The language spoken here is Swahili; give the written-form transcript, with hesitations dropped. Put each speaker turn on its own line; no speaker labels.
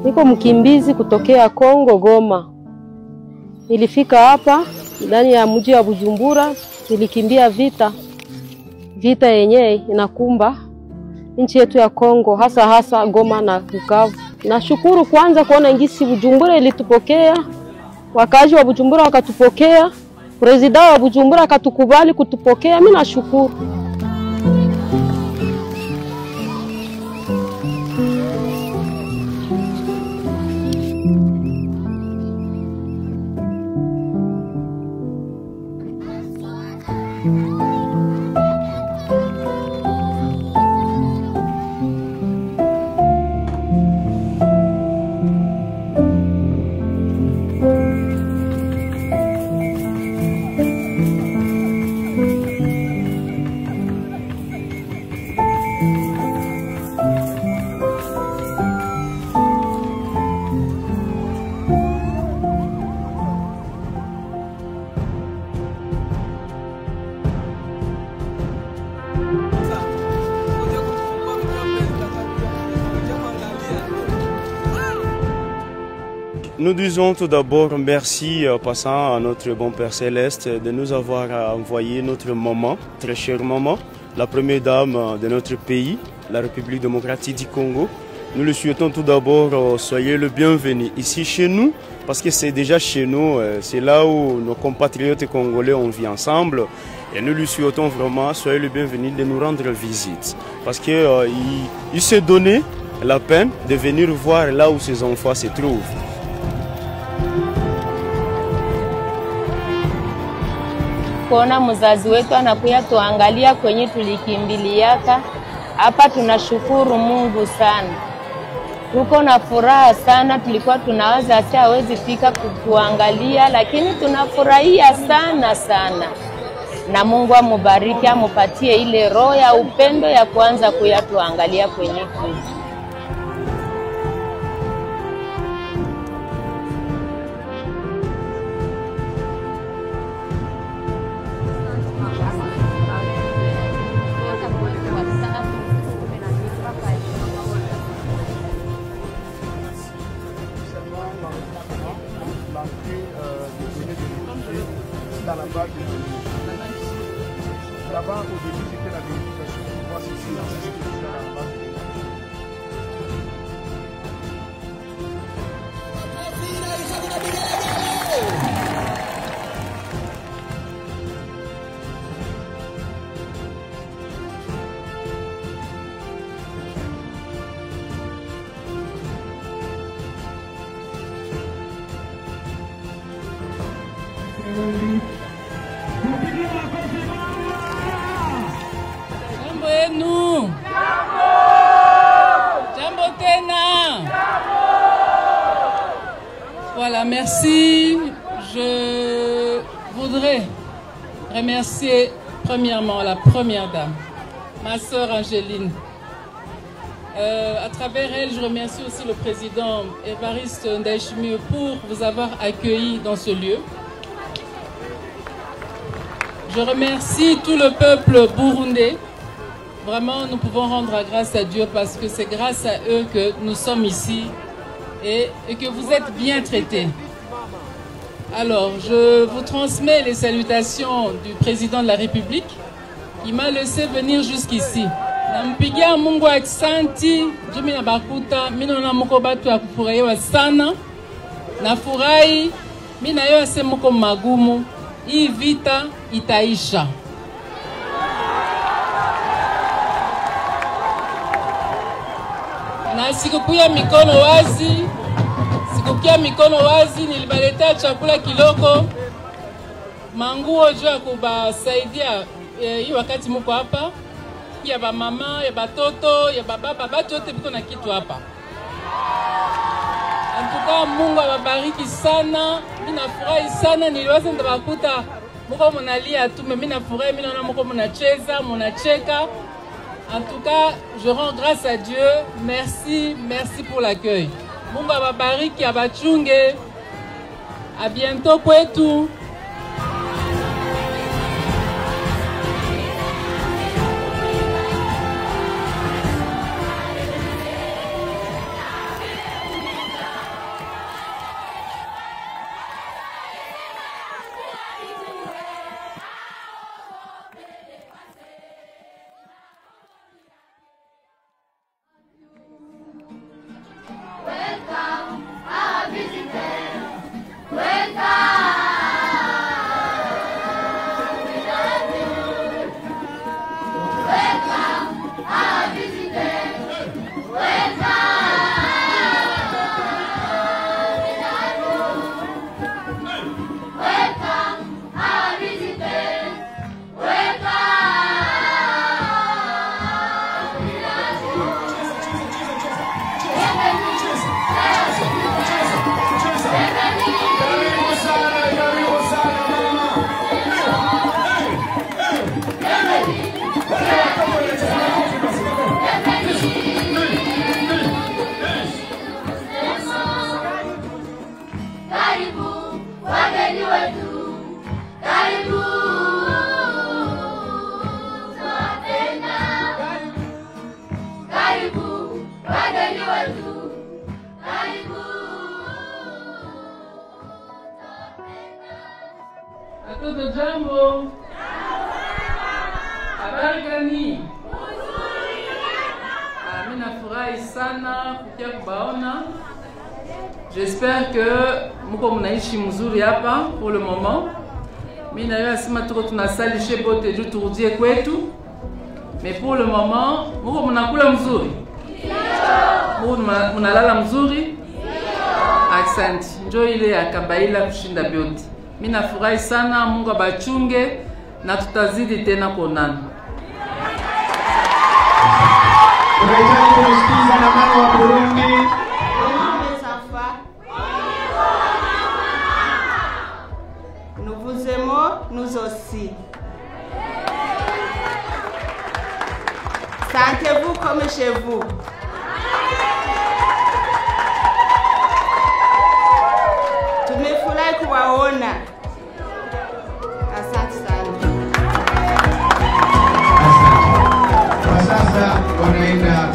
Niko mkimbizi kutokea Kongo Goma. Nilifika hapa ndani ya mji wa Bujumbura, nilikimbia vita yenyewe inakumba nchi yetu ya Kongo, hasa Goma na Bukavu. Nashukuru kwanza kuona ngisi Bujumbura ilitupokea, wakazi wa Bujumbura wakatupokea, president wa Bujumbura akatukubali kutupokea. Mimi nashukuru.
Nous disons tout d'abord merci passant à notre bon Père Céleste de nous avoir envoyé notre maman, très chère maman, la première dame de notre pays, la République démocratique du Congo. Nous le souhaitons tout d'abord, soyez le bienvenu ici chez nous, parce que c'est déjà chez nous, c'est là où nos compatriotes congolais ont vit ensemble. Et nous lui souhaitons vraiment, soyez le bienvenu de nous rendre visite, parce qu'il s'est donné la peine de venir voir là où ses enfants se trouvent.
Kuona mzazi wetu anakuja tuangalia kwenye tulikimbiliaka hapa, tunashukuru Mungu sana. Tuko na furaha sana, tulikuwa tunawaza ati hawezi fika kutuangalia, lakini tunafurahia sana. Na Mungu amubariki, amupatie ile roho ya upendo ya kwanza kuja tuangalia kwenye tulipo.
Là-bas, au début, c'était la vérification pour voir si c'est dans la base.
Voilà, merci. Je voudrais remercier premièrement la première dame, ma sœur Angéline. À travers elle, je remercie aussi le président Évariste Ndayishimiye pour vous avoir accueilli dans ce lieu. Je remercie tout le peuple burundais. Vraiment, nous pouvons rendre grâce à Dieu parce que c'est grâce à eux que nous sommes ici et que vous êtes bien traités. Alors, je vous transmets les salutations du président de la République qui m'a laissé venir jusqu'ici. Nampigia Mungu aksanti, jumi na bakuta, mino na muko batu ya kufurahiwa sana. Nafurahi, mina yo ase muko magumu, hii vita itaisha. Na sikukuya mikono wazi, nilibaletea chakula kiloko, manguo juu ya kubasaidia hii wakati muko hapa. ya ba mama, ya batoto, ya baba, batu yote biko na kitu hapa. Antuka Mungu awabariki sana. Mina furahi sana niliwaza ndabakuta muko munalia tu, mais mina furahi mina na muko munacheza, munacheka. En tout cas, je rends grâce à Dieu. Merci, merci pour l'accueil. Mungu awabariki, abachunge. À bientôt kwetu. Watoto jambo. Habari gani? Mimi nafurahi sana kukia kubaona. J'espère que muko mnaishi mzuri hapa pour le moment. Mimi na yeye asema tuko tunasalishe bote juu turudie kwetu. Mais pour le moment, muko mnakula mzuri? Ndio. Muko mnalala mzuri? Ndio. Asante. Njoo ile ya Kabaila kushinda beauty. Mimi nafurahi sana, Mungu abachunge na tutazidi tena kuonana.
Tunahitaji kumsikiza na mama wa Burundi.
Nous vous aimons, nous aussi. Sentez-vous comme chez vous. Tumefurahi kuwaona. Asante sana.
Kwa sasa wanaenda